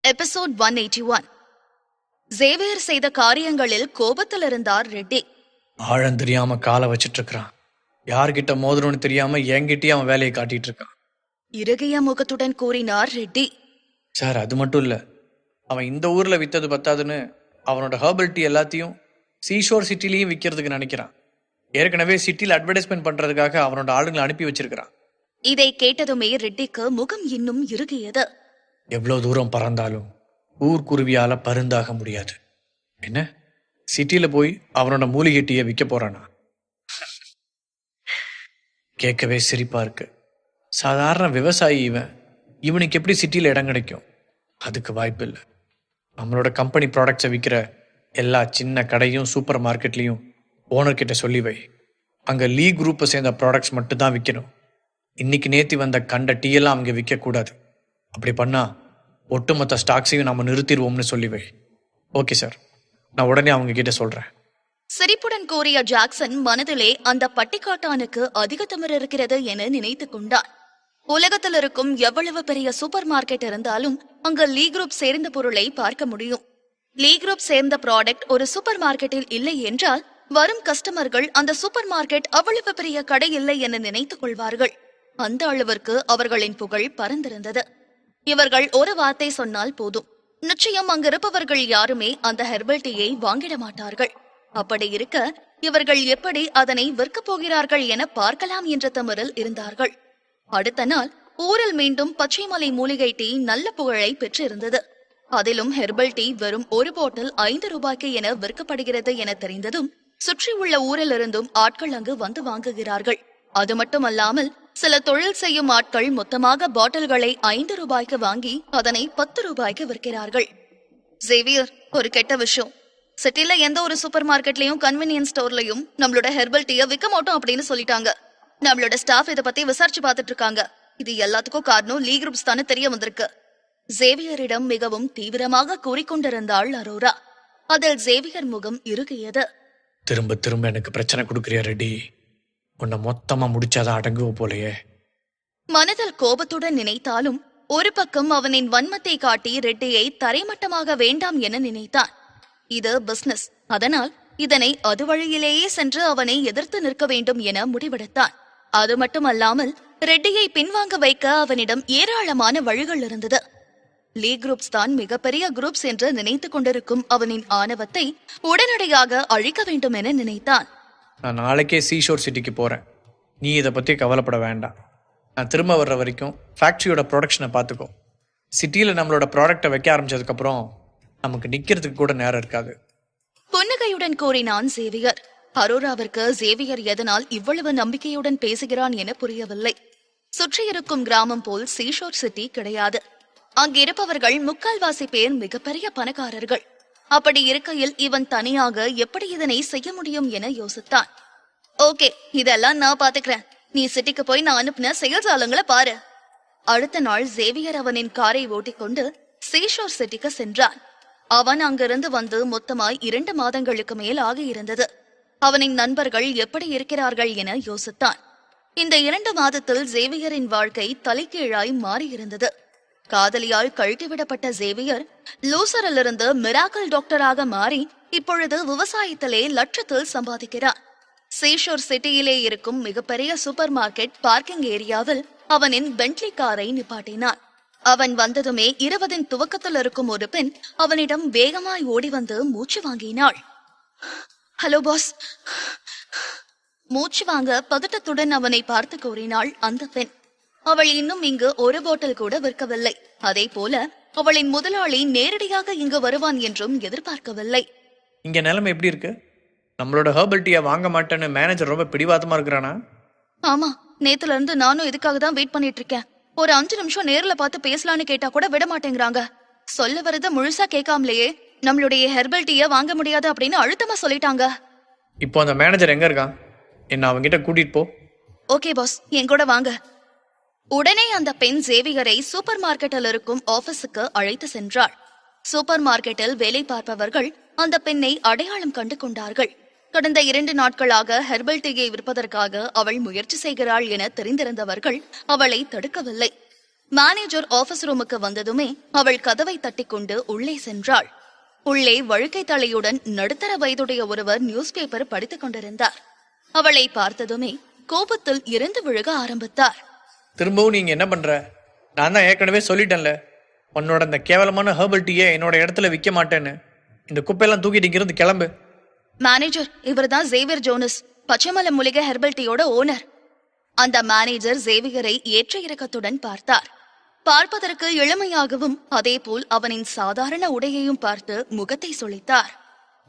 Episode 181. Xavier செய்த காரியங்களில் கோபத்தில் இருந்தார் ரெட்டி. ஆழம் தெரியாம காலை வச்சிட்டு இருக்கிறான். யார்கிட்ட மோதிரம்னு தெரியாம என்கிட்டயே அவன் வேலையை காட்டிட்டு இருக்கான். இறுகிய முகத்துடன் கூறினார் ரெட்டி. சார், அது மட்டும் இல்ல, அவன் இந்த ஊர்ல வித்தது பத்தாதுன்னு அவனோட ஹெர்பல் டீ எல்லாத்தையும் சீஷோர் சிட்டிலையும் விற்கிறதுக்கு நினைக்கிறான். ஏற்கனவே சிட்டியில் அட்வர்டைஸ்மெண்ட் பண்றதுக்காக அவனோட ஆளுங்களை அனுப்பி வச்சிருக்கிறான். இதை கேட்டதுமே ரெட்டிக்கு முகம் இன்னும் இறுகியது. எவ்வளவு தூரம் பறந்தாலும் ஊர்க்குருவியால பருந்தாக முடியாது. என்ன, சிட்டியில போய் அவனோட மூலிகை டீயை விற்க போறானா? கேட்கவே சிரிப்பா இருக்கு. சாதாரண விவசாயி இவனுக்கு எப்படி சிட்டியில இடம் கிடைக்கும்? அதுக்கு வாய்ப்பு இல்லை. நம்மளோட கம்பெனி ப்ராடக்ட்ஸை விற்கிற எல்லா சின்ன கடையும் சூப்பர் மார்க்கெட்லையும் ஓனர்கிட்ட சொல்லி வை. அங்க லீ குரூப்பை சேர்ந்த ப்ராடக்ட்ஸ் மட்டும் தான் விற்கணும். இன்னைக்கு நேத்தி வந்த கண்ட டீயெல்லாம் அவங்க விற்கக்கூடாது. அப்படி பண்ணா ஒட்டுமொத்த ஸ்டாக்ஸையும் நம்ம நிறுத்திடுவோம்னு சொல்லி வை. ஓகே சார், நான் உடனே அவங்க கிட்ட சொல்றேன். சிரிப்புடன் கூறிய ஜாக்சன் மனதிலே அந்த பட்டிக்காட்டானுக்கு அதிக திமிர் இருக்கிறது என நினைத்துக் கொண்டான். உலகத்தில் இருக்கும் எவ்வளவு பெரிய சூப்பர் மார்க்கெட் இருந்தாலும் அங்கு லீ குரூப் சேர்ந்த பொருளை பார்க்க முடியும். லீ குரூப் சேர்ந்த ப்ராடக்ட் ஒரு சூப்பர் மார்க்கெட்டில் இல்லை என்றால் வரும் கஸ்டமர்கள் அந்த சூப்பர் மார்க்கெட் அவ்வளவு பெரிய கடை இல்லை என நினைத்துக் கொள்வார்கள். அந்த அளவிற்கு அவர்களின் புகழ் பறந்திருந்தது. இவர்கள் ஒரு வார்த்தை சொன்னால் போதும், நிச்சயம் அங்கிருப்பவர்கள் யாருமே அந்த ஹெர்பல் டீயை வாங்கிட மாட்டார்கள். அப்படி இருக்க இவர்கள் எப்படி அதனை விற்கப் போகிறார்கள் என பார்க்கலாம் என்ற திமிரில் இருந்தார்கள். அடுத்த நாள் ஊரில் மீண்டும் பச்சைமலை மூலிகை டீ நல்ல புகழை பெற்றிருந்தது. அதிலும் ஹெர்பல் டீ வெறும் ஒரு பாட்டில் 5 ரூபாய்க்கு என விற்கப்படுகிறது என தெரிந்ததும் சுற்றி உள்ள ஊரில் இருந்தும் ஆட்கள் அங்கு வந்து வாங்குகிறார்கள். அது மட்டுமல்லாமல் சில தொழில் செய்யும் ஆட்கள் மொத்தமாக பாட்டில்களை 5 ரூபாய்க்கு வாங்கி அதனை 10 ரூபாய்க்கு விற்கிறார்கள். சேவியர், ஒரு கெட்ட விஷயம். சிட்டில எந்த ஒரு சூப்பர் மார்க்கெட்லயும் கன்வீனியன்ஸ் ஸ்டோர்லயும் நம்மளோட ஹெர்பல் டீயை விற்க மாட்டோம் அப்படின்னு சொல்லிட்டாங்க. நம்மளோட ஸ்டாஃப் இதை பத்தி விசாரிச்சு பார்த்துட்டு இருக்காங்க. இது எல்லாத்துக்கும் காரணம் லீ குரூப்ஸ் தானே தெரிய வந்திருக்கு. சேவியரிடம் மிகவும் தீவிரமாக கூறிக்கொண்டிருந்தாள் அரோரா. அதில் சேவியர் முகம் இறுகியது. திரும்ப திரும்ப எனக்கு பிரச்சனை கொடுக்குறியா ரெட்டி? உன்னை மொத்தமா முடிச்சாதான் அடங்குவ போலையே. மனதில் கோபத்துடன் நினைத்தாலும் ஒரு பக்கம் அவனின் வன்மத்தை காட்டி ரெட்டியை தரைமட்டமாக வேண்டாம் என நினைத்தான். இது பிசினஸ், அதனால் இதனை அது வழியிலேயே சென்று அவனை எதிர்த்து நிற்க வேண்டும் என முடிவெடுத்தான். அது மட்டுமல்லாமல் ரெட்டியை பின்வாங்க வைக்க அவனிடம் ஏராளமான வழிகள் இருந்தது. லீ குரூப்ஸ் தான் மிகப்பெரிய குரூப்ஸ் என்று நினைத்துக் கொண்டிருக்கும் அவனின் ஆணவத்தை உடனடியாக அழிக்க வேண்டும் என நினைத்தான். நான் நாளைக்கே சீஷோர் சிட்டிக்கு போறேன். நீ இதை பத்தி கவலைப்பட வேண்டாம். நான் திரும்ப வர்ற வரைக்கும் ஃபேக்டரியோட ப்ரொடக்ஷனை பார்த்துக்கோ. சிட்டியில நம்மளோட ப்ராடக்டை வைக்க ஆரம்பிச்சதுக்கு அப்புறம் நமக்கு நிக்கிறதுக்கு கூட நேரம் இருக்காது. புன்னகையுடன் கூறினான் சேவியர். அரோராவிற்கு சேவியர் எதனால் இவ்வளவு நம்பிக்கையுடன் பேசுகிறான் என புரியவில்லை. சுற்றியிருக்கும் கிராமம் போல் சீஷோர் சிட்டி கிடையாது. அங்கிருப்பவர்கள் முக்கால்வாசி பேர் மிகப்பெரிய பணக்காரர்கள். அப்படி இருக்கையில் இவன் தனியாக எப்படி இதனை செய்ய முடியும் என யோசித்தான். ஓகே, இதெல்லாம் நான் பாத்துக்கிறேன். நீ சிட்டிக்கு போய் நான் அனுப்பின செயல்ஸ் ஆளுங்களை பாரு. அடுத்த நாள் சேவியர் அவனின் காரை ஓட்டிக்கொண்டு சீஷோர் சிட்டிக்கு சென்றான். அவன் அங்கிருந்து வந்து மொத்தமாய் 2 மாதங்களுக்கு மேல் ஆகியிருந்தது. அவனின் நண்பர்கள் எப்படி இருக்கிறார்கள் என யோசித்தான். இந்த 2 மாதத்தில் சேவியரின் வாழ்க்கை தலைகீழாய் மாறியிருந்தது. காதலியால் கழட்டிவிடப்பட்ட சேவியர் லூசரிலிருந்து மிராக்கல் டாக்டராக மாறி இப்பொழுது விவசாயத்திலே லட்சத்தில் சம்பாதிக்கிறார். சீஷோர் சிட்டியிலே இருக்கும் மிகப்பெரிய சூப்பர் மார்க்கெட் பார்க்கிங் ஏரியாவில் அவனின் பென்ட்லி காரை நிப்பாட்டினான். அவன் வந்ததுமே 20 துவக்கத்தில் இருக்கும் ஒரு பெண் அவனிடம் வேகமாய் ஓடி வந்து மூச்சு வாங்கினாள். Hello boss. மூச்சு வாங்க பதட்டத்துடன் அவனை பார்த்து கூறினாள் அந்த பெண். அவள் இன்னும் இங்கு ஒரு பாட்டில் கூட விற்கவில்லை. அதே போல அவளின் முதலாளி நேரடியாக இங்கு வருவான் என்றும் எதிர்பார்க்கவில்லை. இங்க நிலைமை எப்படி இருக்கு? நம்மளோட ஹெர்பல் டீயை வாங்க மாட்டேன்னு மேனேஜர் ரொம்ப பிடிவாதமா இருக்கிறானா? ஆமா, நேத்துல இருந்து நானும் இதுக்காக தான் வெயிட் பண்ணிட்டு இருக்கேன். ஒரு 5 நிமிஷம் நேர்ல பார்த்து பேசலான்னு கேட்டா கூட விட மாட்டேங்கிறாங்க. சொல்ல வரத முழுசா கேட்காமலேயே நம்மளுடைய ஹெர்பல் டீயை வாங்க முடியாது அப்படின்னு அழுத்தமா சொல்லிட்டாங்க. இப்போ அந்த மேனேஜர் எங்க இருக்கான்? என்ன அவங்கிட்ட கூட்டிட்டு போ. ஓகே பாஸ், என் கூட வாங்க. உடனே அந்த பெண் சேவியரை சூப்பர் மார்க்கெட்டில் இருக்கும் ஆபீஸுக்கு அழைத்து சென்றாள். சூப்பர் மார்க்கெட்டில் வேலை பார்ப்பவர்கள் அந்த பெண்ணை அடையாளம் கண்டு கொண்டார்கள். கடந்த 2 நாட்களாக ஹெர்பல் டீயை விற்பதற்காக அவள் முயற்சி செய்கிறாள் என தெரிந்திருந்தவர்கள் அவளை தடுக்கவில்லை. மேனேஜர் ஆபீஸ் ரூமுக்கு வந்ததுமே அவள் கதவை தட்டிக்கொண்டு உள்ளே சென்றாள். உள்ளே வழுக்கை தலையுடன் நடுத்தர வயதுடைய ஒருவர் நியூஸ் பேப்பர் படித்துக் கொண்டிருந்தார். அவளை பார்த்ததுமே கோபத்தில் இறந்து விழுக ஆரம்பித்தார். திரும்பவும் நீங்க என்ன பண்ற? நான் தான் ஏற்கனவே சொல்லிட்டேன்ல, உன்னோட இந்த கேவலமான ஹெர்பல் டீயை என்னோட இடத்துல விற்க மாட்டேன்னு. இந்த குப்பையெல்லாம் தூக்கிட்டு இங்கிருந்து கிளம்பு. மேனேஜர், இவர்தான் ஜேவியர் ஜோனஸ், பச்சைமலை மூலிகை ஹெர்பல் டீயோட ஓனர். அந்த மேனேஜர் ஜேவியரை ஏற்ற இறக்கத்துடன் பார்த்தார். பார்ப்பதற்கு இளமையாகவும் அதேபோல் அவனின் சாதாரண உடையையும் பார்த்து முகத்தை சுளித்தார்.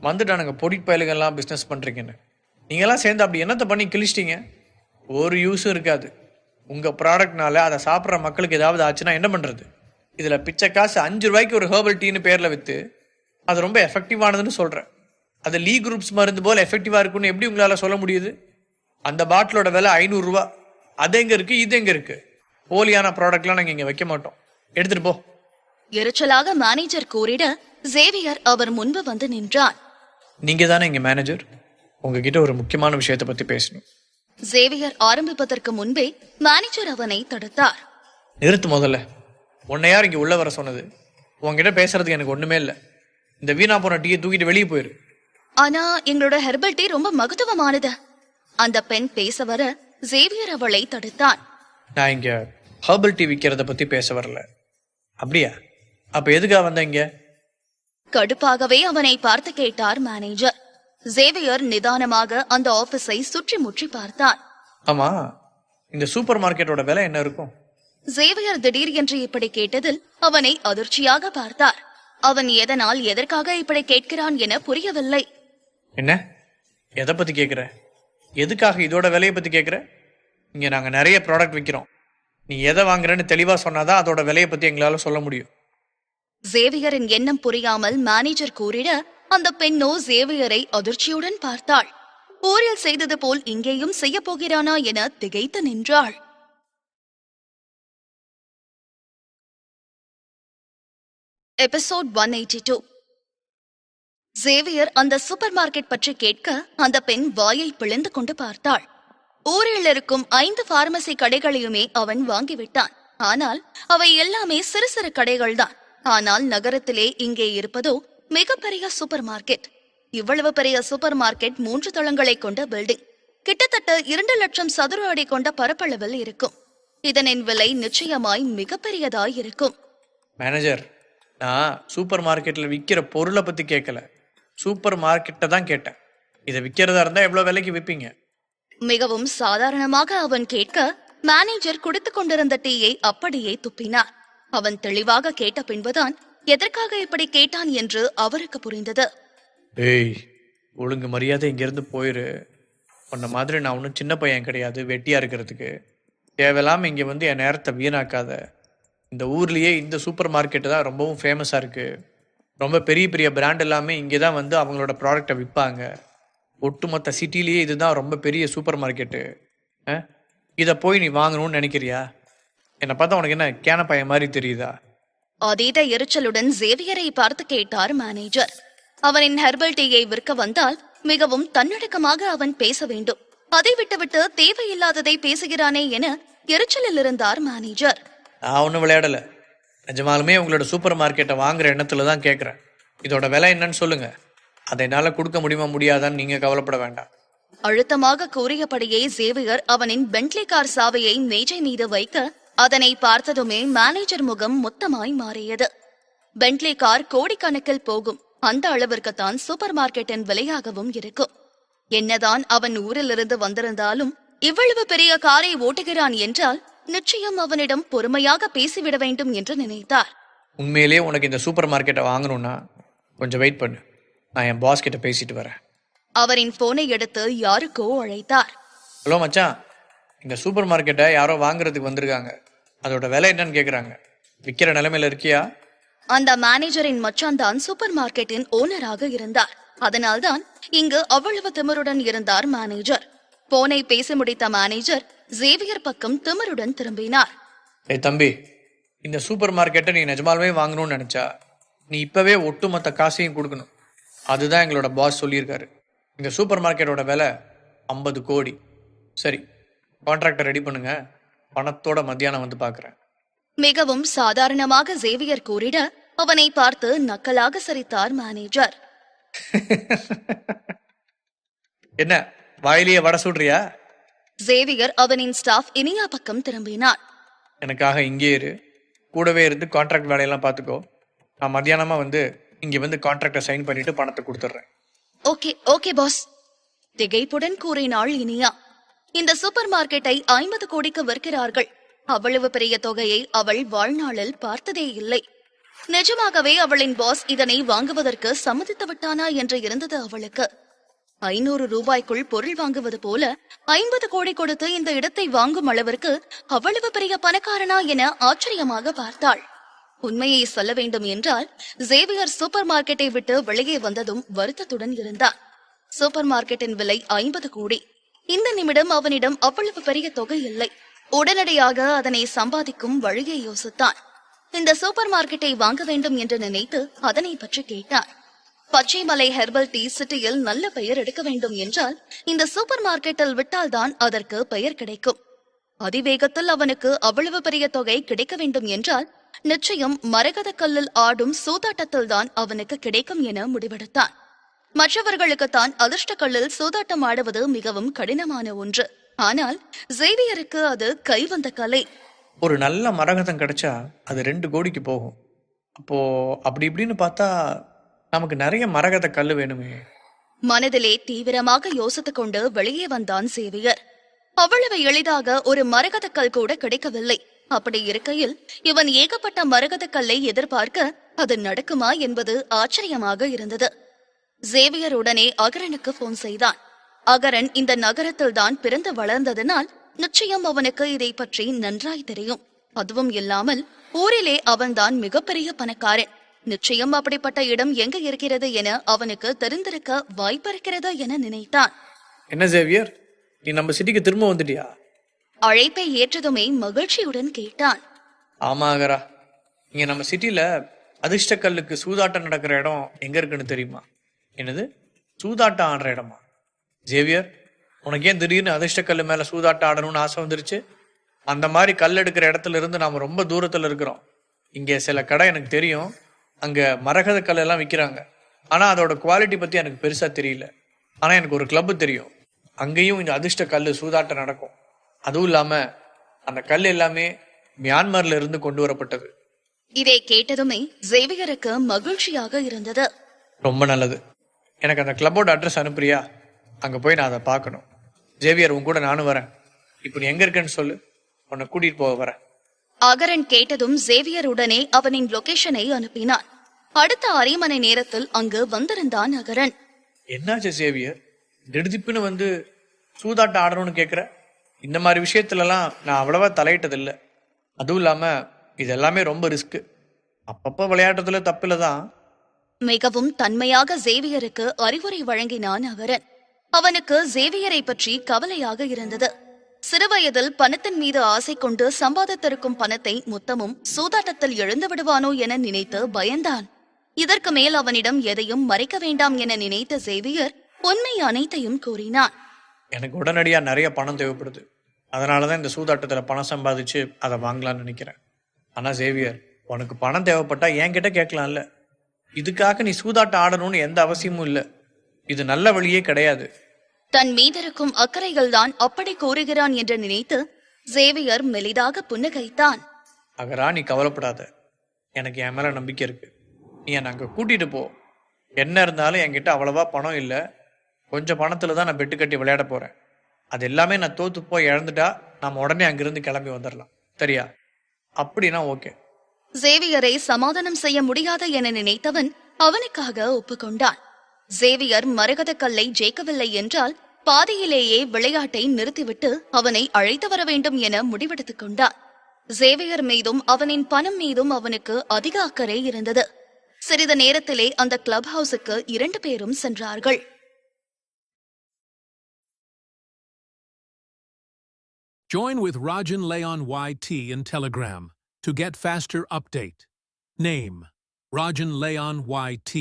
வந்துட்டானுங்க பொடி பயலுகள்லாம் பிஸ்னஸ் பண்றீங்கன்னு. நீங்கெல்லாம் சேர்ந்து அப்படி என்னத்தை பண்ணி கிழிச்சிட்டீங்க? ஒரு யூஸும் இருக்காது. உங்க ப்ராடக்ட்னால அதை சாப்பிட்ற மக்களுக்கு ஏதாவது ஆச்சுன்னா என்ன பண்றது? இதுல பிச்சை காசு 5 ரூபாய்க்கு ஒரு ஹெர்பல் டீன்னு பேர்ல வித்து அது ரொம்ப எஃபெக்டிவானதுன்னு சொல்றேன். அது லீ குரூப்ஸ் மருந்து போல எஃபெக்டிவா இருக்குன்னு எப்படி உங்களால சொல்ல முடியுது? அந்த பாட்டிலோட விலை 500 ரூபா. அது எங்க இருக்கு, இது எங்க இருக்கு? போலியான ப்ராடக்ட்லாம் நாங்க இங்க வைக்க மாட்டோம், எடுத்துட்டு போ. எரிச்சலாக மேனேஜர் கூறிட ஜேவியர் அவர் முன்பு வந்து நின்றான். நீங்க தானே இங்க மேனேஜர், உங்ககிட்ட ஒரு முக்கியமான விஷயத்தை பத்தி பேசணும். ஜேவியர் ஆரம்பிப்பதற்கு முன்பே மேனேஜர் அவனை தடுத்தார். நிறுத்து முதல்ல. உன்னை யார் இங்க உள்ள வர சொன்னது? உங்ககிட்ட பேசுறதுக்கு எனக்கு ஒண்ணுமே இல்லை. இந்த வீணா போன டீயை தூக்கிட்டு வெளியே போயிரு. ஆனா எங்களோட ஹெர்பல் டீ ரொம்ப மகத்துவமானது. அந்த பெண் பேச வர ஜேவியர் அவளை தடுத்தான். நான் இங்க ஹெர்பல் டீ விற்கிறத பத்தி பேச வரல. அப்படியா? அப்ப எதுக்காக வந்த இங்க? கடுப்பாகவே அவனை பார்த்து கேட்டார் மேனேஜர். ஜேவியர் நிதானமாக அந்த ஆபீஸை சுற்றி முற்றி பார்த்தான். ஆமா, இந்த சூப்பர் மார்க்கெட்டோட விலை என்ன இருக்கும்? ஜேவியர் திடீர் என்று இப்படி கேட்டதில் அவனை அதிர்ச்சியாக பார்த்தார். அவன் எதனால் எதற்காக இப்படி கேட்கிறான் என புரியவில்லை. என்ன? எதை பத்தி கேட்குற? எதுக்காக இதோட விலையை பத்தி கேட்குற? இங்க நாங்க நிறைய ப்ராடக்ட் விற்கிறோம். நீ எதை வாங்குறன்னு தெளிவா சொன்னாதான் அதோட விலையை பத்தி எங்களால சொல்ல முடியும். ஜேவியரின் எண்ணம் புரியாமல் மேனேஜர் கூறிட அந்த பெண்ணோ ஜேவியரை அதிர்ச்சியுடன் பார்த்தாள். ஊரில் செய்தது போல் இங்கேயும் செய்ய போகிறானா என திகைத்து நின்றாள். எபிசோட் 182. ஜேவியர் அந்த சூப்பர் மார்க்கெட் பற்றி கேட்க அந்த பெண் வாயை பிளந்து கொண்டு பார்த்தாள். ஊரில் இருக்கும் 5 பார்மசி கடைகளையுமே அவன் வாங்கிவிட்டான். ஆனால் அவை எல்லாமே சிறு சிறு கடைகள்தான். ஆனால் நகரத்திலே இங்கே இருப்பதோ மிகப்பெரிய சூப்பர் மார்க்கெட். இவ்வளவு பெரிய சூப்பர் மார்க்கெட் 3 தளங்களை கொண்ட பில்டிங். கிட்டத்தட்ட 2 லட்சம் சதுர அடி கொண்ட பரப்பளவில் இருக்கும். இதனின் விலை நிச்சயமாய் மிகப்பெரியதாய் இருக்கும். மேனேஜர், நான் சூப்பர் மார்க்கெட்ல விற்கிற பொருளை பத்தி கேட்கல, சூப்பர் மார்க்கெட்டை தான் கேட்டேன். இதை விற்கிறதா இருந்தா எவ்வளவு விலைக்கு விற்பீங்க? மிகவும் சாதாரணமாக அவன் கேட்க மேனேஜர் குடித்துக் கொண்டிருந்த டீயை அப்படியே துப்பினார். அவன் தெளிவாக கேட்ட பின்புதான் எதற்காக இப்படி கேட்டான் என்று அவருக்கு புரிந்தது. ஏய், ஒழுங்கு மரியாதை இங்கிருந்து போயிரு. உன்ன மாதிரி நான் ஒன்றும் சின்ன பையன் கிடையாது வெட்டியா இருக்கிறதுக்கு. தேவையில்லாம இங்க வந்து என் நேரத்தை வீணாக்காத. இந்த ஊர்லயே இந்த சூப்பர் மார்க்கெட்டு தான் ரொம்பவும் ஃபேமஸா இருக்கு. ரொம்ப பெரிய பெரிய பிராண்ட் எல்லாமே இங்கே தான் வந்து அவங்களோட ப்ராடக்டை விற்பாங்க. ஒட்டுமொத்த சிட்டிலேயே இதுதான் ரொம்ப பெரிய சூப்பர் மார்க்கெட்டு. இதை போய் நீ வாங்கணும்னு நினைக்கிறியா? என்னை பார்த்தா உனக்கு என்ன கேன பையன் மாதிரி தெரியுதா? அதீத எரிச்சலுடன் ஜேவியரை பார்த்து கேட்டார் மேனேஜர். அவனின் ஹெர்பல் டீயை விற்க வந்தால் மிகவும் தன்னடக்கமாக அவன் பேச வேண்டும். அதை விட்டுவிட்டு தேவையில்லாததை பேசுகிறானே என எரிச்சலில் இருந்தார் மேனேஜர். நான் ஒன்றும் விளையாடல. நிஜமாலுமே உங்களோட சூப்பர் மார்க்கெட்டை வாங்குற எண்ணத்துல தான் கேட்குறேன். இதோட விலை என்னன்னு சொல்லுங்க. அதை என்னால் கொடுக்க முடியுமா முடியாதான்னு நீங்க கவலைப்பட வேண்டாம். அழுத்தமாக கூறியபடியே ஜேவியர் அவனின் பென்ட்லி கார் சாவியை மேஜை மீது வைக்க அதனை பார்த்ததுமே மேனேஜர் முகம் மொத்தமாய் மாறியது. பென்ட்லி கார் கோடிக்கணக்கில் போகும். அந்த அளவிற்குத்தான் சூப்பர் மார்க்கெட்டின் விலையாகவும் இருக்கும். என்னதான் அவன் ஊரிலிருந்து வந்திருந்தாலும் இவ்வளவு பெரிய காரை ஓட்டுகிறான் என்றால் நிச்சயம் அவனிடம் பொறுமையாக பேசிவிட வேண்டும் என்று நினைத்தார். உண்மையிலேயே உனக்கு இந்த சூப்பர் மார்க்கெட்டை வாங்கணும்னா கொஞ்சம் வெயிட் பண்ணு. நான் என் பாஸ் கிட்ட பேசிட்டு வரேன். அவரின் போனை எடுத்து யாருக்கோ அழைத்தார். ஹலோ மச்சான், இந்த சூப்பர் மார்க்கெட்டை யாரோ வாங்குறதுக்கு வந்திருக்காங்க. அதோட விலை என்னன்னு கேக்குறாங்க. விற்கிற நிலைமையில இருக்கியா? அந்த மேனேஜரின் மச்சான் தான் சூப்பர் மார்க்கெட்டின் ஓனராக இருந்தார். அதனால்தான் இங்கு அவ்வளவு திமிருடன் இருந்தார் மேனேஜர். போனை பேசி முடித்த மேனேஜர் ஜேவியர் பக்கம் திமிருடன் திரும்பினார். ஏய் தம்பி, இந்த சூப்பர் மார்க்கெட்டை நீ நிஜமாலுமே வாங்கணும்னு நினைச்சா நீ இப்பவே ஒட்டுமொத்த காசையும் கொடுக்கணும். அதுதான் எங்களோட பாஸ் சொல்லியிருக்காரு. இந்த சூப்பர் மார்க்கெட்டோட விலை 50 கோடி. சரி, கான்ட்ராக்டை ரெடி பண்ணுங்க. பணத்தோட மத்தியானம் வந்து பார்க்குறேன். மிகவும் சாதாரணமாக சேவியர் கூறிட அவனை பார்த்து நக்கலாக சிரித்தார் மேனேஜர். என்ன வாயிலேயே வடை சுடுறியா? சேவியர் அவனின் ஸ்டாஃப் இனியா பக்கம் திரும்பினார். எனக்காக இங்கே இரு, கூடவே இருந்து கான்ட்ராக்ட் வேலையெல்லாம் பார்த்துக்கோ. நான் மத்தியானமா வந்து இங்கே வந்து கான்ட்ராக்டை சைன் பண்ணிட்டு பணத்தை கொடுத்துட்றேன். ஓகே ஓகே பாஸ், திகைப்புடன் கூறினாள் இனியா. இந்த சூப்பர் மார்க்கெட்டை 50 கோடிக்கு விற்கிறார்கள். அவ்வளவு பெரிய தொகையை அவள் வாழ்நாளில் பார்த்ததே இல்லை. நிஜமாகவே அவளின் பாஸ் இதனை வாங்குவதற்கு சம்மதித்து விட்டானா என்று இருந்தது அவளுக்கு. 500 ரூபாய்க்குள் பொருள் வாங்குவது போல 50 கோடி கொடுத்து இந்த இடத்தை வாங்கும் அளவிற்கு அவ்வளவு பெரிய பணக்காரனா என ஆச்சரியமாக பார்த்தாள். உண்மையை சொல்ல வேண்டும் என்றால் சேவியர் சூப்பர் மார்க்கெட்டை விட்டு வெளியே வந்ததும் வருத்தத்துடன் இருந்தார். சூப்பர் மார்க்கெட்டின் விலை 50 கோடி. இந்த நிமிடம் அவனிடம் அவ்வளவு பெரிய தொகை இல்லை. உடனடியாக அதனை சம்பாதிக்கும் வழியை யோசித்தான். இந்த சூப்பர் மார்க்கெட்டை வாங்க வேண்டும் என்று நினைத்து அதனை பற்றி கேட்டான். பச்சைமலை ஹெர்பல் டீ சிட்டியில் நல்ல பெயர் எடுக்க வேண்டும் என்றால் இந்த சூப்பர் மார்க்கெட்டில் விட்டால்தான் அதற்கு பெயர் கிடைக்கும். அதிவேகத்தில் அவனுக்கு அவ்வளவு பெரிய தொகை கிடைக்க வேண்டும் என்றால் நிச்சயம் மரகத கல்லில் ஆடும் சூதாட்டத்தில் தான் அவனுக்கு கிடைக்கும் என முடிவெடுத்தான். மற்றவர்களுக்குத்தான் அதிர்ஷ்ட கல்லில் சூதாட்டம் ஆடுவது மிகவும் கடினமான ஒன்று. ஆனால் சேவியருக்கு அது கைவந்த கலை. ஒரு நல்ல மரகதம் கிடைச்சா அது 2 கோடிக்கு போகும். அப்போ அப்படி இப்படின்னு பார்த்தா நமக்கு நிறைய மரகத கல் வேணுமே. மனதிலே தீவிரமாக யோசித்துக் கொண்டு வெளியே வந்தான் சேவியர். அவ்வளவு எளிதாக ஒரு மரகத கல் கூட கிடைக்கவில்லை. அப்படி இருக்கையில் இவன் ஏகப்பட்ட மரகத கல்லை எதிர்பார்க்க அது நடக்குமா என்பது ஆச்சரியமாக இருந்தது. சேவியர் உடனே அகரனுக்கு போன் செய்தான். அகரன் இந்த நகரத்தில் தான் பிறந்து வளர்ந்ததனால் நிச்சயம் அவனுக்கு இதை பற்றி நன்றாய் தெரியும். அதுவும் இல்லாமல் ஊரிலே அவன்தான் மிகப்பெரிய பணக்காரன். நிச்சயம் அப்படிப்பட்ட இடம் எங்க இருக்கிறது என அவனுக்கு தெரிந்திருக்க வாய்ப்பிருக்கிறது என நினைத்தான். என்ன சேவியர், நீ நம்ம சிட்டிக்கு திரும்ப வந்துட்டியா? அழைப்பை ஏற்றதுமே மகிழ்ச்சியுடன் கேட்டான். ஆமா அகரா, இங்க நம்ம சிட்டில அதிர்ஷ்ட கல்லுக்கு சூதாட்டம் நடக்கிற இடம் எங்க இருக்குன்னு தெரியுமா? என்னது, சூதாட்டம் ஆடுற இடமா? சேவியர், உனக்கு ஏன் திடீர்னு அதிர்ஷ்ட கல்லு மேல சூதாட்டம் ஆடணும்னு ஆசை வந்துருச்சு? அந்த மாதிரி கல் எடுக்கிற இடத்துல இருந்து நாம ரொம்ப தூரத்துல இருக்கிறோம். இங்க சில கடை எனக்கு தெரியும், அங்க மரகத கல் எல்லாம் விற்கிறாங்க. ஆனா அதோட குவாலிட்டி பத்தி எனக்கு பெருசா தெரியல. ஆனா எனக்கு ஒரு கிளப் தெரியும், அங்கேயும் இந்த அதிர்ஷ்ட கல்லு சூதாட்டம் நடக்கும். அதுவும் இல்லாம அந்த கல் எல்லாமே மியான்மர்ல இருந்து கொண்டு வரப்பட்டது. இதை கேட்டதுமே சேவியருக்கு மகிழ்ச்சியாக இருந்தது. ரொம்ப நல்லது, எனக்கு அந்த கிளப்போட அட்ரஸ் அனுப்புறியா? அங்க போய் நான் அதை பார்க்கணும். ஜேவியர், உன் கூட நானும் வரேன். இப்போ நீ எங்க இருக்கேன்னு சொல்லு, உன்னை கூட்டிட்டு போக வரேன். அகரன் கேட்டதும் சேவியர் உடனே அவனின் லொகேஷனை அனுப்பினான். அடுத்த அரை மணி நேரத்தில் அங்கு வந்திருந்தான் அகரன். என்னாச்சு சேவியர், திடுதிப்புன்னு வந்து சூதாட்டம் ஆடணும்னு கேட்குற? இந்த மாதிரி விஷயத்துலலாம் நான் அவ்வளவா தலையிட்டதில்லை. அதுவும் இல்லாம இது எல்லாமே ரொம்ப ரிஸ்க். அப்பப்போ விளையாட்டுல தப்பில்ல தான். மிகவும் தன்மையாக சேவியருக்கு அறிவுரை வழங்கினான் அகரன். அவனுக்கு சேவியரை பற்றி கவலையாக இருந்தது. சிறுவயதில் பணத்தின் மீது ஆசை கொண்டு சம்பாதித்திருக்கும் பணத்தை மொத்தமும் சூதாட்டத்தில் இழந்து விடுவானோ என நினைத்து பயந்தான். இதற்கு மேல் அவனிடம் எதையும் மறைக்க வேண்டாம் என நினைத்த சேவியர் உண்மை அனைத்தையும் கூறினான். எனக்கு உடனடியா நிறைய பணம் தேவைப்படுது, அதனாலதான் இந்த சூதாட்டத்துல பணம் சம்பாதிச்சு அதை வாங்கலாம்னு நினைக்கிறேன். ஆனா சேவியர், உனக்கு பணம் தேவைப்பட்டா என்கிட்ட கேட்கலாம்ல. இதுக்காக நீ சூதாட்டம் ஆடணும்னு எந்த அவசியமும் இல்லை. இது நல்ல வழியே கிடையாது. தன் மீதிருக்கும் அக்கறைகள் தான் அப்படி கூறுகிறான் என்று நினைத்து சேவியர் மெலிதாக புன்னகைத்தான். அகரா, நீ கவலைப்படாத, எனக்கு என் மேல நம்பிக்கை இருக்கு. நீ என்னை அங்க கூட்டிட்டு போ. என்ன இருந்தாலும் என்கிட்ட அவ்வளவா பணம் இல்லை. கொஞ்சம் பணத்துல தான் நான் பெட்டு கட்டி விளையாட போறேன். அது எல்லாமே நான் தோத்து போய் இழந்துட்டா நாம உடனே அங்கிருந்து கிளம்பி வந்துடலாம், சரியா? அப்படின்னா ஓகே. சேவியரை சமாதானம் செய்ய முடியாது என நினைத்தவன் அவனுக்காக ஒப்புக்கொண்டான். சேவியர் மரகத கல்லை ஜெயிக்கவில்லை என்றால் பாதியிலேயே விளையாட்டை நிறுத்திவிட்டு அவனை அழைத்து வர வேண்டும் என முடிவெடுத்துக் கொண்டான். சேவியர் மீதும் அவனின் பணம் மீதும் அவனுக்கு அதிக அக்கறை இருந்தது. சிறிது நேரத்திலே அந்த கிளப் ஹவுஸுக்கு 2 பேரும் சென்றார்கள். Join with Rajan Leon YT in Telegram to get faster update. Name: Rajan Leon YT.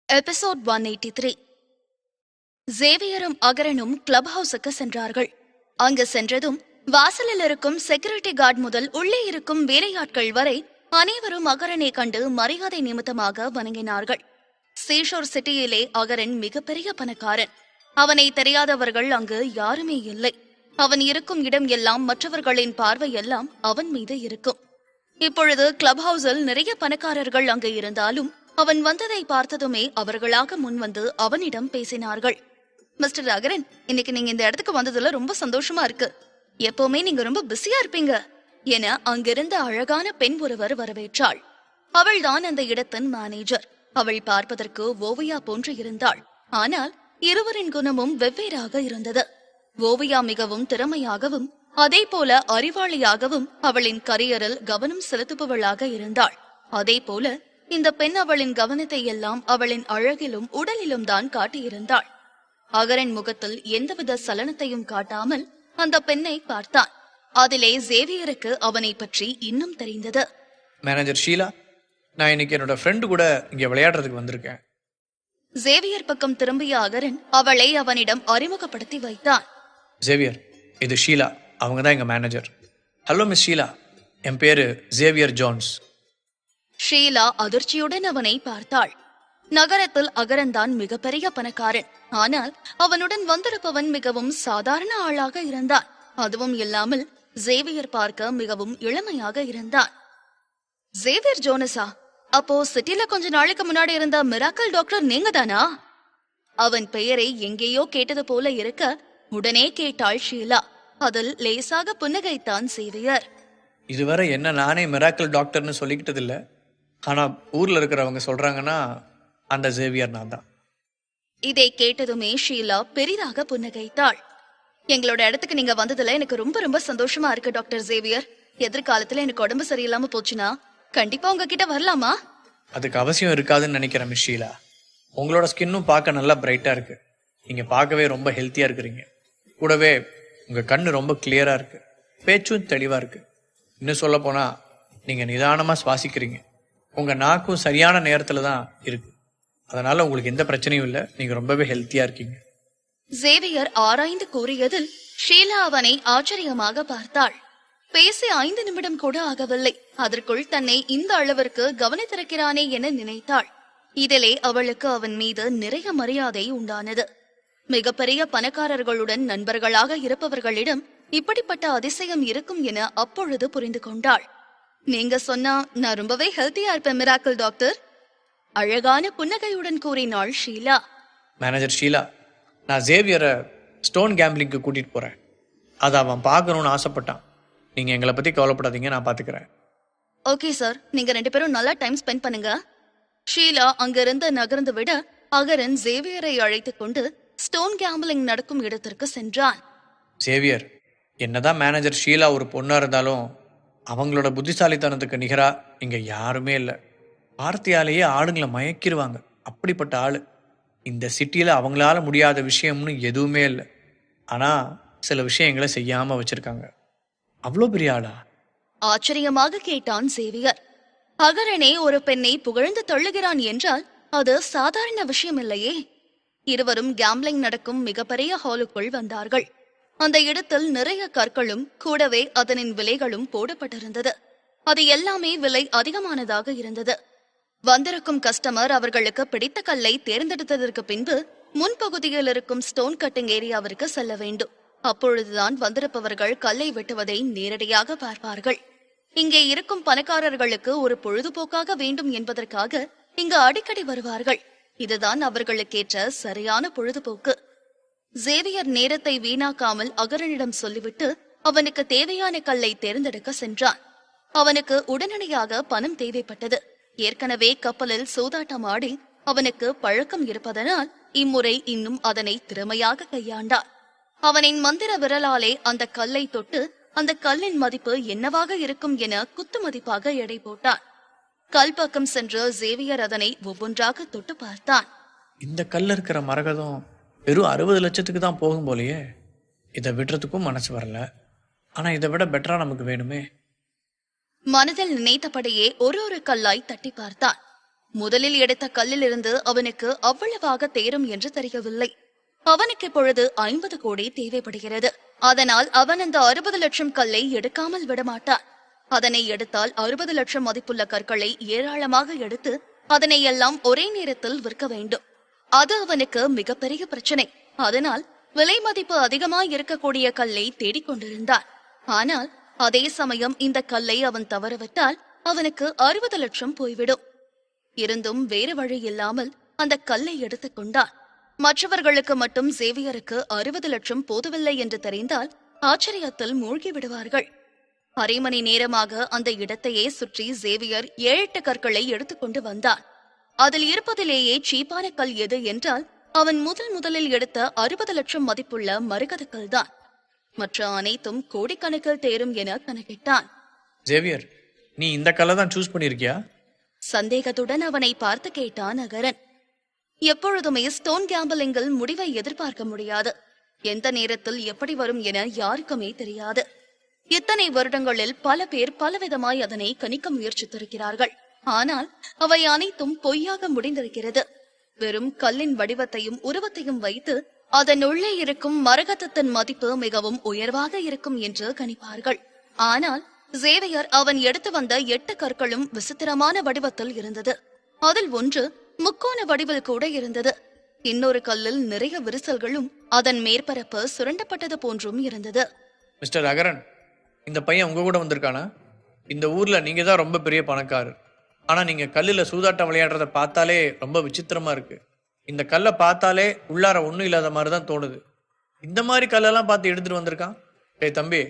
Episode 183. சேவியரும் அகரனும் கிளப் ஹவுஸுக்கு சென்றார்கள். அங்கு சென்றதும் வாசலில் இருக்கும் செக்யூரிட்டி கார்டு முதல் உள்ளே இருக்கும் வேலையாட்கள் வரை அனைவரும் அகரனை கண்டு மரியாதை நிமித்தமாக வணங்கினார்கள். சீஷோர் சிட்டியிலே அகரன் மிகப்பெரிய பணக்காரன். அவனை தெரியாதவர்கள் அங்கு யாருமே இல்லை. அவன் இருக்கும் இடம் எல்லாம் மற்றவர்களின் பார்வை எல்லாம் அவன் மீது இருக்கும். இப்பொழுது கிளப் ஹவுஸில் நிறைய பணக்காரர்கள் அங்கு இருந்தாலும் அவன் வந்ததை பார்த்ததுமே அவர்களாக முன்வந்து அவனிடம் பேசினார்கள். மிஸ்டர் அகரன், இன்னைக்கு நீங்க இந்த இடத்துக்கு வந்ததுல ரொம்ப சந்தோஷமா இருக்கு. எப்பவுமே நீங்க ரொம்ப பிஸியா இருப்பீங்க என அங்கிருந்த அழகான பெண் ஒருவர் வரவேற்றாள். அவள்தான் அந்த இடத்தின் மேனேஜர். அவள் பார்ப்பதற்கு ஓவியா போன்று இருந்தாள். ஆனால் இருவரின் குணமும் வெவ்வேறாக இருந்தது. ஓவியா மிகவும் திறமையாகவும் அதே போல அறிவாளியாகவும் அவளின் கரியரில் கவனம் செலுத்துபவளாக இருந்தாள். அதே போல இந்த பெண் அவளின் கவனத்தை எல்லாம் அவளின் அழகிலும் உடலிலும் தான் காட்டியிருந்தாள். அகரன் முகத்தில் எந்தவித சலனத்தையும் காட்டாமல் அந்த பெண்ணை பார்த்தான். அதிலே சேவியருக்கு அவனை பற்றி இன்னும் தெரிந்தது. மேனேஜர் ஷீலா, நான் இன்னைக்கு என்னோட ஃப்ரெண்டு கூட இங்கே விளையாடுறதுக்கு வந்திருக்கேன். சேவியர் பக்கம் திரும்பிய அகரன் அவளை அவனிடம் அறிமுகப்படுத்தி வைத்தான். சேவியர், இது ஷீலா, அவங்க தான் எங்கள் மேனேஜர். ஹலோ மிஸ் ஷீலா, என் பேரு சேவியர் ஜோன்ஸ். ஷீலா அதிர்ச்சியுடன் அவனை பார்த்தாள். நகரத்தில் அகரன் தான் மிகப்பெரிய பணக்காரன். ஆனால் அவனுடன் வந்திருப்பவன் மிகவும் சாதாரண ஆளாக இருந்தான். அதுவும் இல்லாமல் சேவியர் பார்க்க மிகவும் இளமையாக இருந்தான். சேவியர் ஜோனஸா? அப்போ சிட்டில கொஞ்ச நாளைக்கு முன்னாடி இருந்த மிராக்கல் டாக்டர் நீங்க தானா? அவன் பெயரை எங்கேயோ கேட்டது போல இருக்க உடனே கேட்டாள் ஷீலா. அதில் லேசாக புன்னகைத்தான் சேவியர். இதுவரை என்ன நானே மிராக்கல் டாக்டர்னு சொல்லிக்கிட்டது இல்லை. ஆனால் ஊரில் இருக்கிறவங்க சொல்கிறாங்கன்னா அந்த சேவியர் நான் தான். இதை கேட்டதுமே ஷீலா பெரிதாக புன்னகைத்தாள். எங்களோட இடத்துக்கு நீங்க வந்ததுல எனக்கு ரொம்ப ரொம்ப சந்தோஷமா இருக்கு டாக்டர் சேவியர். எதிர்காலத்துல எனக்கு உடம்பு சரியில்லாம போச்சுன்னா கண்டிப்பா உங்ககிட்ட வரலாமா? அதுக்கு அவசியம் இருக்காதுன்னு நினைக்கிறேன் மிஸ் ஷீலா. உங்களோட ஸ்கின்னும் பார்க்க நல்லா பிரைட்டாக இருக்கு. நீங்கள் பார்க்கவே ரொம்ப ஹெல்த்தியாக இருக்கிறீங்க. கூடவே உங்கள் கண்ணு ரொம்ப கிளியராக இருக்கு. பேச்சும் தெளிவாக இருக்கு. இன்னும் சொல்ல போனால் நீங்கள் நிதானமாக சுவாசிக்கிறீங்க. உங்கள் நாக்கும் சரியான நேரத்தில் தான் இருக்கு. அதனால உங்களுக்கு எந்த பிரச்சனையும் இல்லை. நீங்கள் ரொம்பவே ஹெல்த்தியாக இருக்கீங்க. சேவியர் ஆராய்ந்து கூறியதில் ஷீலா அவனை ஆச்சரியமாக பார்த்தாள். பேசி 5 நிமிடம் கூட ஆகவில்லை. அதற்குள் தன்னை இந்த அளவிற்கு கவனித்திருக்கிறானே என நினைத்தாள். இதிலே அவளுக்கு அவன் மீது நிறைய மரியாதை உண்டானது. மிகப்பெரிய பணக்காரர்களுடன் நண்பர்களாக இருப்பவர்களிடம் இப்படிப்பட்ட அதிசயம் இருக்கும் என அப்பொழுது புரிந்து கொண்டாள். நீங்க சொன்னா நான் ரொம்பவே ஹெல்த்தியா இருப்பேன் மிராக்கல் டாக்டர். அழகான புன்னகையுடன் கூறினாள் ஷீலா. மேனேஜர் ஷீலா, நான் சேவியரை ஸ்டோன் கேம்பிளிங்க்கு கூட்டிகிட்டு போகிறேன். அதை அவன் பார்க்கணுன்னு ஆசைப்பட்டான். நீங்கள் எங்களை பற்றி கவலைப்படாதீங்க, நான் பார்த்துக்கிறேன். ஓகே சார், நீங்க 2 பேரும் நல்லா டைம் ஸ்பெண்ட் பண்ணுங்க. ஷீலா அங்கிருந்து நகர்ந்து விட அகரன் சேவியரை அழைத்துக் கொண்டு ஸ்டோன் கேம்பிளிங் நடக்கும் இடத்திற்கு சென்றான். சேவியர், என்னதான் மேனேஜர் ஷீலா ஒரு பொண்ணாக இருந்தாலும் அவங்களோட புத்திசாலித்தனத்துக்கு நிகராக இங்கே யாருமே இல்லை. வார்த்தையாலேயே ஆளுங்களை மயக்கிடுவாங்க. அப்படிப்பட்ட ஆள். இந்த சிட்டியில் அவங்களால முடியாத விஷயம்னு எதுவுமே இல்லை. ஆனால் சில விஷயங்களை செய்யாமல் வச்சுருக்காங்க. அவ்வளோ பெரிய ஆளா? ஆச்சரியமாக கேட்டான் சேவியர். அகரனே ஒரு பெண்ணை புகழ்ந்து தள்ளுகிறான் என்றால் அது சாதாரண விஷயம் இல்லையே. இருவரும் கேம்பிளிங் நடக்கும் மிகப்பெரிய ஹாலுக்குள் வந்தார்கள். அந்த இடத்தில் நிறைய கற்களும் கூடவே அதனின் விலைகளும் போடப்பட்டிருந்தது. அது எல்லாமே விலை அதிகமானதாக இருந்தது. வந்திருக்கும் கஸ்டமர் அவர்களுக்கு பிடித்த கல்லை தேர்ந்தெடுத்ததற்கு பின்பு முன்பகுதியில் இருக்கும் ஸ்டோன் கட்டிங் ஏரியாவிற்கு செல்ல வேண்டும். அப்பொழுதுதான் வந்திருப்பவர்கள் கல்லை வெட்டுவதை நேரடியாக பார்ப்பார்கள். இங்கே இருக்கும் பணக்காரர்களுக்கு ஒரு பொழுதுபோக்காக வேண்டும் என்பதற்காக இங்கு அடிக்கடி வருவார்கள். இதுதான் அவர்களுக்கேற்ற சரியான பொழுதுபோக்கு. சேவியர் நேரத்தை வீணாக்காமல் அகரனிடம் சொல்லிவிட்டு அவனுக்கு தேவையான கல்லை தேர்ந்தெடுக்க சென்றான். அவனுக்கு உடனடியாக பணம் தேவைப்பட்டது. ஏற்கனவே கப்பலில் சூதாட்டம் ஆடி அவனுக்கு பழக்கம் இருப்பதனால் இம்முறை இன்னும் அதனை திறமையாக கையாண்டான். அவனின் மந்திர விரலாலே அந்த கல்லை தொட்டு அந்த கல்லின் மதிப்பு என்னவாக இருக்கும் என குத்து மதிப்பாக எடை போட்டான். கல் பக்கம் சென்று சேவியர் அதனை ஒவ்வொன்றாக தொட்டு பார்த்தான். இந்த கல்ல இருக்கிற மரகதம் வெறும் 60 லட்சத்துக்கு தான் போகும் போலயே. இதை விடுறதுக்கும் மனசு வரல. ஆனா இதை விட பெட்டரா நமக்கு வேணுமே. மனதில் நினைத்தபடியே ஒரு கல்லாய் தட்டி பார்த்தான். முதலில் எடுத்த கல்லில் இருந்து அவனுக்கு அவ்வளவாக தேரும் என்று தெரியவில்லை. அவனுக்கு இப்பொழுது 50 கோடி தேவைப்படுகிறது. அதனால் அவன் அந்த 60 லட்சம் கல்லை எடுக்காமல் விடமாட்டான். அதனை எடுத்தால் 60 லட்சம் மதிப்புள்ள கற்களை ஏராளமாக எடுத்து அதனை எல்லாம் ஒரே நேரத்தில் விற்க வேண்டும். அது அவனுக்கு மிகப்பெரிய பிரச்சனை. அதனால் விலை மதிப்பு அதிகமாய் இருக்கக்கூடிய கல்லை தேடிக்கொண்டிருந்தான். ஆனால் அதே சமயம் இந்த கல்லை அவன் தவறவிட்டால் அவனுக்கு 60 லட்சம் போய்விடும். இருந்தும் வேறு வழி இல்லாமல் அந்த கல்லை எடுத்துக் கொண்டான். மற்றவர்களுக்கு மட்டும் சேவியருக்கு 60 லட்சம் போதவில்லை என்று தெரிந்தால் ஆச்சரியத்தில் மூழ்கி விடுவார்கள். அரை மணி நேரமாக அந்த இடத்தையே சுற்றி சேவியர் 7-8 கற்களை எடுத்துக்கொண்டு வந்தான். அதில் இருப்பதிலேயே சீப்பான கல் எது என்றால் அவன் முதலில் எடுத்த 60 லட்சம் மதிப்புள்ள மரகதக்கல் தான். மற்ற அனைத்தும் கோடிக்கணக்கில் தேரும் என கணக்கிட்டான். ஜேவியர், நீ இந்த கல்லை தான் சூஸ் பண்ணிருக்கியா? சந்தேகத்துடன் அவனை பார்த்து கேட்டான் அகரன். எப்பொழுதுமே ஸ்டோன் கேம்பலிங்கில் முடிவை எதிர்பார்க்க முடியாது. எந்த நேரத்தில் எப்படி வரும் என யாருக்குமே தெரியாது. இத்தனை வருடங்களில் பல பேர் பலவிதமாய் அதனை கணிக்க முயற்சித்திருக்கிறார்கள். ஆனால் அவை அனைத்தும் பொய்யாக முடிந்திருக்கிறது. வெறும் கல்லின் வடிவத்தையும் உருவத்தையும் வைத்து அதன் உள்ளே இருக்கும் மரகதத்தின் மதிப்பு மிகவும் உயர்வாக இருக்கும் என்று கணிப்பார்கள். ஆனால் சேவியர் அவன் எடுத்து வந்த 8 கற்களும் விசித்திரமான வடிவத்தில் இருந்தது. அதில் ஒன்று முக்கோண வடிவில் கூட இருந்தது. இன்னொரு கல்லில் நிறைய விரிசல்களும் அதன் மேற்பரப்பு சுரண்டப்பட்டது போன்றும் இருந்தது. மிஸ்டர் அகரன், இந்த பையன் உங்க கூட வந்திருக்கானா? இந்த ஊர்ல நீங்க தான் ரொம்ப பெரிய பணக்காரர். ஆனா நீங்க கல்லுல சூதாட்டம் விளையாடுறத பார்த்தாலே ரொம்ப விசித்திரமா இருக்கு. இந்த கல்லை பார்த்தாலே உள்ளார ஒண்ணும் இல்லாத மாதிரிதான் தோணுது. இந்த மாதிரி கல்லெல்லாம் பார்த்து எடுத்துட்டு வந்திருக்கான். டேய் தம்பி,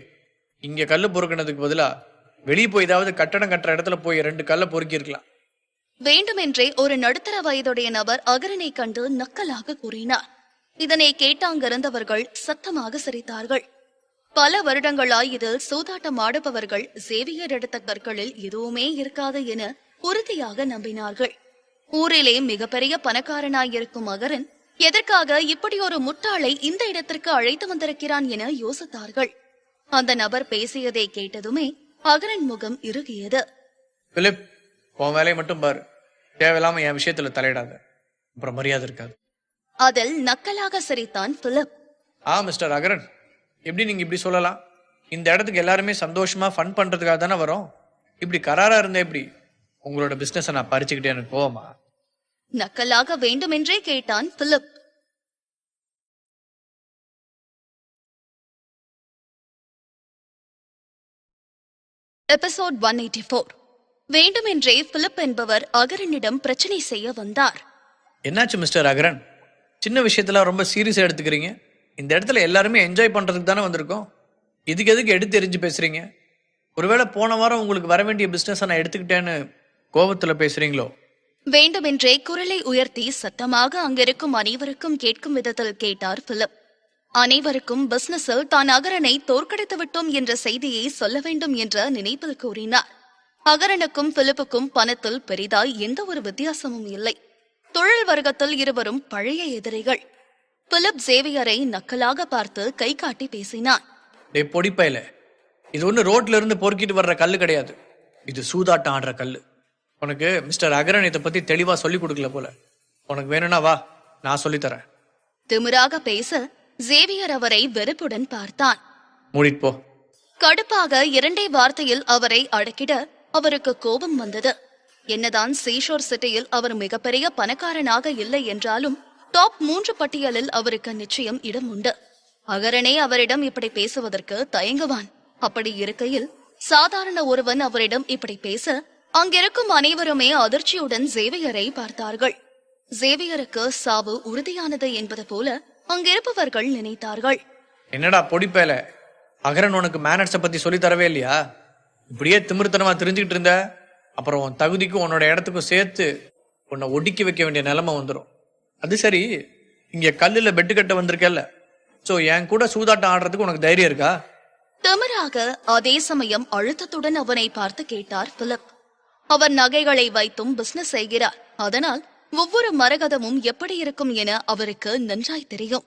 இங்க கல்லு பொறுக்கினதுக்கு பதிலா வெளியே போய் ஏதாவது கட்டடம் கட்டுற இடத்துல போய் 2 கல்லை பொறுக்கி இருக்கலாம். வேண்டுமென்றே ஒரு நடுத்தர வயதுடைய நபர் அகரனை கண்டு நக்கலாக கூறினார். இதனை கேட்ட அங்கிருந்தவர்கள் சத்தமாக சிரித்தார்கள். பல வருடங்களாய் இதில் சூதாட்டம் ஆடுபவர்கள் சேவியர் எடுத்த கற்களில் எதுவுமே இருக்காது என உறுதியாக நம்பினார்கள். ஊரிலே மிகப்பெரிய பணக்காரனாயிருக்கும் அகரன் எதற்காக இப்படி ஒரு முட்டாளை இந்த இடத்திற்கு அழைத்து வந்திருக்கிறான் என யோசித்தார்கள். அந்த நபர் பேசியதை கேட்டதுமே அகரன் முகம் இறுகியது. பிலிப், உன் வேலையை மட்டும் பாரு. தேவையில்லாம என் விஷயத்துல தலையிடாத, அப்புறம் மரியாதை இருக்காது. அதில் நக்கலாக சிரித்தான் பிலிப். மிஸ்டர் அகரன், எப்படி நீங்க இப்படி சொல்லலாம்? இந்த இடத்துக்கு எல்லாருமே சந்தோஷமா ஃபன் பண்றதுக்காக தானே வரோம். இப்படி கராரா இருந்த எப்படி? உங்களோட பிசினஸ் நான் பறிச்சுக்கிட்டே எனக்கு போவோமா? நக்கலாக வேண்டுமென்றே கேட்டான் பிலிப். எபிசோட் 184. வேண்டுமென்றே பிலிப் என்பவர் அகரனிடம் பிரச்சனை செய்ய வந்தார். என்னாச்சு மிஸ்டர் அகரன்? சின்ன விஷயத்துல ரொம்ப சீரியஸா எடுத்துக்கிறீங்க. இந்த இடத்துல எல்லாருமே என்ஜாய் பண்றதுக்கு தானே வந்திருக்கோம். இதுக்கு எதுக்கு எடுத்து எரிஞ்சு பேசுறீங்க? ஒருவேளை போன வாரம் உங்களுக்கு வர வேண்டிய பிசினஸ் நான் எடுத்துக்கிட்டேன்னு கோபத்துல பேசுறீங்களோ? வேண்டுமென்றே குரலை உயர்த்தி சத்தமாக அங்கிருக்கும் அனைவருக்கும் கேட்கும் விதத்தில் கேட்டார் பிலிப். அனைவருக்கும் பிசினஸில் தான் அகரனை தோற்கடித்து விட்டோம் என்ற செய்தியை சொல்ல வேண்டும் என்ற நினைப்பில் கூறினார். அகரனுக்கும் பிலிப்புக்கும் பணத்தில் பெரிதாய் எந்த ஒரு வித்தியாசமும் இல்லை. தொழில் வர்க்கத்தில் இருவரும் பழைய எதிரிகள். பிலிப் சேவியரை நக்கலாக பார்த்து கை காட்டி பேசினான். டே பொடிப்பையில, இது ஒண்ணு ரோட்ல இருந்து பொறுக்கிட்டு வர்ற கல்லு கிடையாது. இது சூதாட்டம் ஆடுற கல்லு. உனக்கு மிஸ்டர் அகரன் இதை பத்தி தெளிவா சொல்லி கொடுக்கல போல. உனக்கு வேணும்னா வா, நான் சொல்லித்தரேன். திமிராக பேச சேவியர் அவரை வெறுப்புடன் பார்த்தான். மூடிட்டு போ. கடுப்பாக 2 வார்த்தையில் அவரை அடக்கிட அவருக்கு கோபம் வந்தது. என்னதான் சீஷோர் சிட்டியில் அவர் மிகப்பெரிய பணக்காரனாக இல்லை என்றாலும் டாப் 3 பட்டியலில் அவருக்கு நிச்சயம் இடம் உண்டு. அகரனே அவரிடம் இப்படி பேசுவதற்கு தயங்குவான். அப்படி இருக்கையில் சாதாரண ஒருவன் அவரிடம் இப்படி பேச அங்கிருக்கும் அனைவருமே அதிர்ச்சியுடன் சேவியரை பார்த்தார்கள். சேவியருக்கு சாவு உறுதியானது என்பது போல அங்கிருப்பவர்கள் நினைத்தார்கள். என்னடா பொடிப்பையில, அகரன் உனக்கு மேனர்ஸை பத்தி சொல்லி தரவே இல்லையா? இப்படியே திமிர்த்தனமா தெரிஞ்சுக்கிட்டு இருந்த அப்புறம் உன் தகுதிக்கும் உன்னோட இடத்துக்கும் சேர்த்து உன்னை ஒடுக்கி வைக்க வேண்டிய நிலைமை வந்துடும். அது சரி, இங்க கல்லுல பெட்டு கட்ட வந்திருக்கல, சோ என் கூட சூதாட்டம் ஆடுறதுக்கு உனக்கு தைரியம் இருக்கா? திமிராக அதே சமயம் அழுத்தத்துடன் அவனை பார்த்து கேட்டார் பிலிப். அவர் நகைகளை வைத்தும் பிசினஸ் செய்கிறார். அதனால் ஒவ்வொரு மரகதமும் எப்படி இருக்கும் என அவருக்கு நன்றாய் தெரியும்.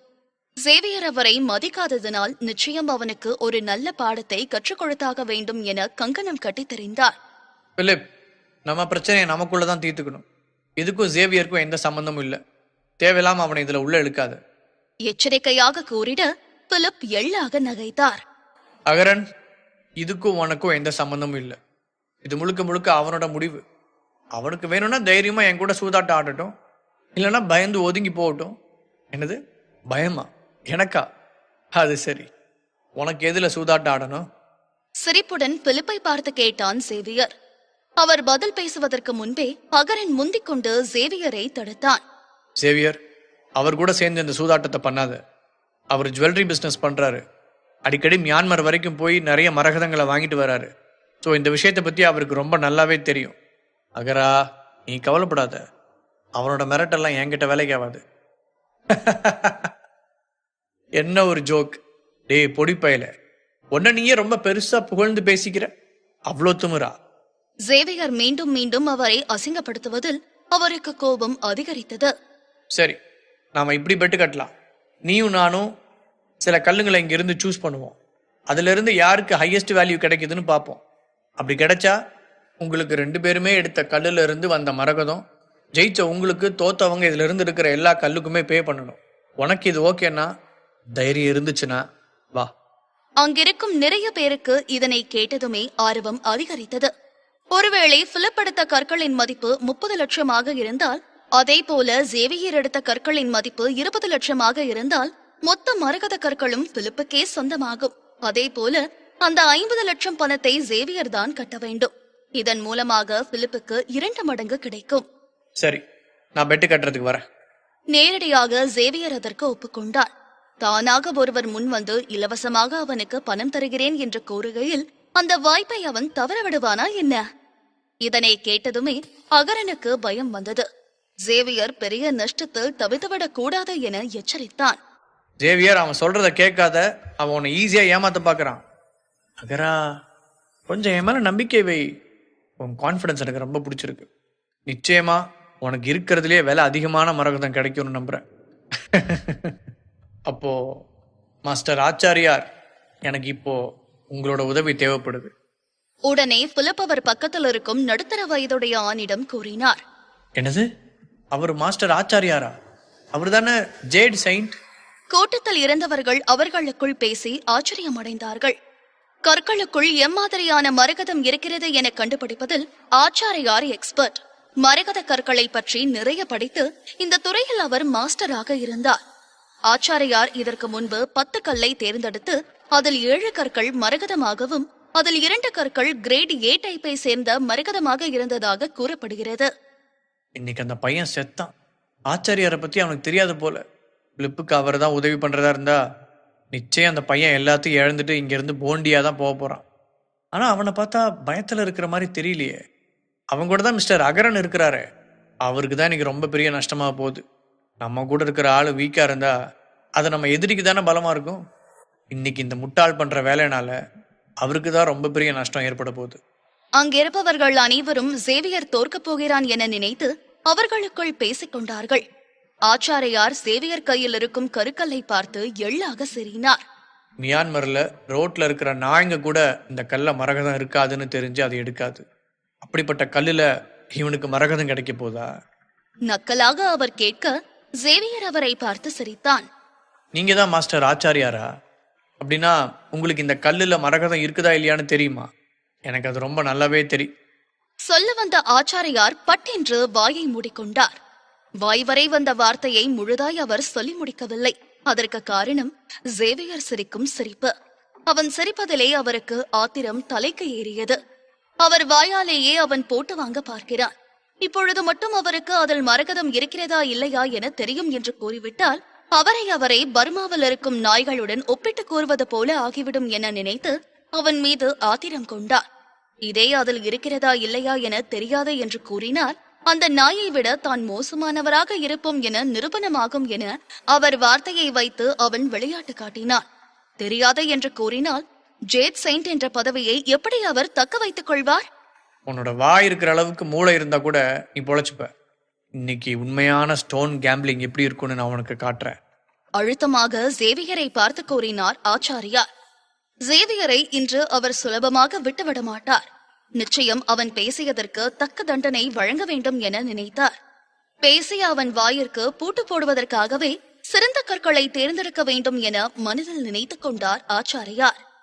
சேவியர் அவரை மதிக்காததனால் நிச்சயம் அவனுக்கு ஒரு நல்ல பாடத்தை கற்றுக் கொடுத்தாக வேண்டும் என கங்கணம் கட்டி தெரிந்தார். பிலிப், நம்ம பிரச்சனையை நமக்குள்ளதான் தீர்த்துக்கணும். இதுக்கும் சேவியருக்கும் எந்த சம்பந்தமும் இல்லை. தேவையில்லாம அவனை இதுல உள்ள இழுக்காது. எச்சரிக்கையாக கூறிட பிலிப் எள்ளாக நகைத்தார். அகரன், இதுக்கும் உனக்கும் எந்த சம்பந்தமும் இல்லை. இது முழுக்க முழுக்க அவனோட முடிவு. அவனுக்கு வேணும்னா தைரியமா என் கூட சூதாட்டம் ஆடட்டும், இல்லைன்னா பயந்து ஒதுங்கி போகட்டும். என்னது, பயமா? எனக்கா? அது சரி, உனக்கு எதுல சூதாட்டம் ஆடணும்? சிரிப்புடன் பிலிப்பை பார்த்து கேட்டான் சேவியர். அவர் பதில் பேசுவதற்கு முன்பே அகரன் முந்திக் கொண்டு சேவியரை தடுத்தான். சேவியர், அவர் கூட சேர்ந்து இந்த சூதாட்டத்தை பண்ணாத. அவர் ஜுவல்லரி பிஸ்னஸ் பண்றாரு. அடிக்கடி மியான்மர் வரைக்கும் போய் நிறைய மரகதங்களை வாங்கிட்டு வராரு. ஸோ இந்த விஷயத்தை பத்தி அவருக்கு ரொம்ப நல்லாவே தெரியும். அகரா, நீ கவலைப்படாத. அவனோட மிரட்டெல்லாம் என்கிட்ட வேலைக்கு ஆகாது. என்ன ஒரு ஜோக். டேய் பொடிப்பையில, உன்ன நீயே ரொம்ப பெருசா புகழ்ந்து பேசிக்கிற. அவ்வளோ திமிரா? சேவியர் மீண்டும் மீண்டும் அவரை அசிங்கப்படுத்துவதில் அவருக்கு கோபம் அதிகரித்தது. சரி, நாம இப்படி பெட்டு கட்டலாம். நீயும் நானும் சில கல்லுங்களை இங்கிருந்து சூஸ் பண்ணுவோம். அதுல இருந்து யாருக்கு ஹையஸ்ட் வேல்யூ கிடைக்குதுன்னு பார்ப்போம். அப்படி கிடைச்சா உங்களுக்கு 2 பேருமே எடுத்த கல்லுல இருந்து வந்த மரகதம், ஜெயிச்ச உங்களுக்கு தோத்தவங்க இதுல இருந்து இருக்கிற எல்லா கல்லுக்குமே பே பண்ணணும். உனக்கு இது ஓகேன்னா, தைரியம் இருந்துச்சுன்னா வா. அங்கிருக்கும் நிறைய பேருக்கு இதனை கேட்டதுமே ஆர்வம் அதிகரித்தது. ஒருவேளை பிலிப் எடுத்த கற்களின் மதிப்பு 30 லட்சமாக இருந்தால், அதே போல சேவியர் எடுத்த கற்களின் மதிப்பு 20 லட்சமாக இருந்தால், மொத்த மரகத கற்களும் பிலிப்புக்கே சொந்தமாகும். அதே போல அந்த 50 லட்சம் பணத்தை சேவியர் தான் கட்ட வேண்டும். இதன் மூலமாக பிலிப்புக்கு 2 மடங்கு கிடைக்கும். சரி, நான் பெட்டு கட்டுறதுக்கு வரேன். நேரடியாக சேவியர் அதற்கு ஒப்புக்கொண்டார். தானாக ஒருவர் முன் வந்து இலவசமாக அவனுக்கு பணம் தருகிறேன் என்று கூறுகையில் அந்த வாய்ப்பை அவன் தவற விடுவானா என்ன? இதனை கேட்டதுமே அகரனுக்கு பயம் வந்தது. சேவியர் பெரிய நஷ்டத்தில் தவித்துவிடக் கூடாது என எச்சரித்தான். ஜேவியர், அவன் சொல்றத கேட்காத. அவன் உன்னை ஈஸியா ஏமாத்த பாக்குறான். அகரா, கொஞ்சம் என் மேல நம்பிக்கை வை. உன் கான்ஃபிடன்ஸ் எனக்கு ரொம்ப பிடிச்சிருக்கு. நிச்சயமா உனக்கு இருக்கிறதுலே விலை அதிகமான மரகதம் கிடைக்கும்னு நம்புறேன். அப்போ மாஸ்டர் ஆச்சாரியார், எனக்கு இப்போ உங்களோட உதவி தேவைப்படுது. உடனே பிலிப் அவர் பக்கத்தில் இருக்கும் நடுத்தர வயதுடைய ஆணிடம் கூறினார். என்னது, அவர் மாஸ்டர் ஆச்சாரியாரா? அவர் தானே ஜேட் செயின்ட்? கூட்டத்தில் இருந்தவர்கள் அவர்களுக்குள் பேசி ஆச்சரியமடைந்தார்கள். கற்களுக்குள் எம்மாதிரியான மரகதம் இருக்கிறது என கண்டுபிடிப்பதில் ஆச்சாரியார் எக்ஸ்பர்ட். மரகத கற்களை பற்றி நிறைய படித்து இந்த துறையில் அவர் மாஸ்டராக இருந்தார். ஆச்சாரியார் இதற்கு முன்பு 10 கல்லை தேர்ந்தெடுத்து அதில் 7 கற்கள் மரகதமாகவும் அதில் 2 கற்கள் கிரேட் A டைப்பை சேர்ந்த மரகதமாக இருந்ததாக கூறப்படுகிறது. இன்னைக்கு அந்த பையன் செத்தான். ஆச்சாரியாரை பத்தி அவனுக்கு தெரியாது போல. பிலிப்புக்கு அவர் தான் உதவி பண்றதா இருந்தா நிச்சயம் அந்த பையன் எல்லாத்தையும் இழந்துட்டு இங்க இருந்து போண்டியா தான் போக போறான். ஆனா அவனை பார்த்தா பயத்துல இருக்கிற மாதிரி தெரியலையே. அவங்க கூட தான் மிஸ்டர் அகரன் இருக்கிறாரு. அவருக்கு தான் இன்னைக்கு ரொம்ப பெரிய நஷ்டமா போகுது. நம்ம கூட இருக்கிற ஆளு வீக்கா இருந்தா அது நம்ம எதிரிக்கு தானே பலமா இருக்கும். இன்னைக்கு இந்த முட்டாள் பண்ற வேலைனால அவருக்கு தான் ரொம்ப பெரிய நஷ்டம் ஏற்பட போகுது. அங்கிருப்பவர்கள் அனைவரும் சேவியர் தோற்கப் போகிறான் என நினைத்து அவர்களுக்குள் பேசிக் கொண்டார்கள். ஆச்சாரியார் சேவியர் கையில் இருக்கும் கருக்கல்லை பார்த்து எள்ளாக சிரினார். மியான்மர்ல ரோட்ல இருக்கிற நாய்ங்க கூட இந்த கல்ல மரகதம் இருக்காதுன்னு தெரிஞ்சு அதை எடுக்காது. அப்படிப்பட்ட கல்லுல இவனுக்கு மரகதம் கிடைக்க போதா? நக்கலாக அவர் கேட்க சேவியர் அவரை பார்த்து சிரித்தான். நீங்க தான் மாஸ்டர் ஆச்சாரியாரா? அப்படின்னா உங்களுக்கு இந்த கல்லுல மரகதம் இருக்குதா இல்லையான்னு தெரியுமா? எனக்கு அது ரொம்ப நல்லாவே தெரியும். சொல்ல வந்த ஆச்சாரியார் பட்டென்று வாயை மூடிக்கொண்டார். வாய் வரை வந்த வார்த்தையை முழுதாய் அவர் சொல்லி முடிக்கவில்லை. அதற்கு காரணம் சேவியர் சிரிக்கும் சிரிப்பு. அவன் சிரிப்பதிலே அவருக்கு ஆத்திரம் தலைக்கு ஏறியது. அவர் வாயாலேயே அவன் போட்டு வாங்க பார்க்கிறான். இப்பொழுது மட்டும் அவருக்கு அதில் மரகதம் இருக்கிறதா இல்லையா என தெரியும் என்று கூறிவிட்டால் அவரை பர்மாவில் இருக்கும் நாய்களுடன் ஒப்பிட்டு கூறுவது போல ஆகிவிடும் என நினைத்து அவன் மீது ஆத்திரம் கொண்டார். இதே அதில் இருக்கிறதா இல்லையா என தெரியாது என்று கூறினார் அந்த நாயை விட தான் மோசமானவராக இருப்போம் என நிரூபணமாகும் என அவர் வார்த்தையை வைத்து அவன் விளையாட்டு காட்டினான். தெரியாது என்று கூறினால் ஜேட் செயின்ட் என்ற பதவியை எப்படி அவர் தக்க வைத்துக் கொள்வார்? உன்னோட வாய் இருக்கிற அளவுக்கு மூளை இருந்தா கூட நீ பொழைச்சுப்ப. இன்னைக்கு உண்மையான ஸ்டோன் கேம்பிளிங் எப்படி இருக்கும்னு நான் உனக்கு காட்டுறேன். அழுத்தமாக சேவியரை பார்த்து கூறினார் ஆச்சாரியார். சேவியரை இன்று அவர் சுலபமாக விட்டுவிட மாட்டார். நிச்சயம் அவன் பேசியதற்கு தக்க தண்டனை வழங்க வேண்டும் என நினைத்தார். பேசிய அவன் வாயிற்கு பூட்டு போடுவதற்காகவே சிறந்த கற்களை தேர்ந்தெடுக்க வேண்டும் என மனதில் நினைத்துக் கொண்டார் ஆச்சாரியார்.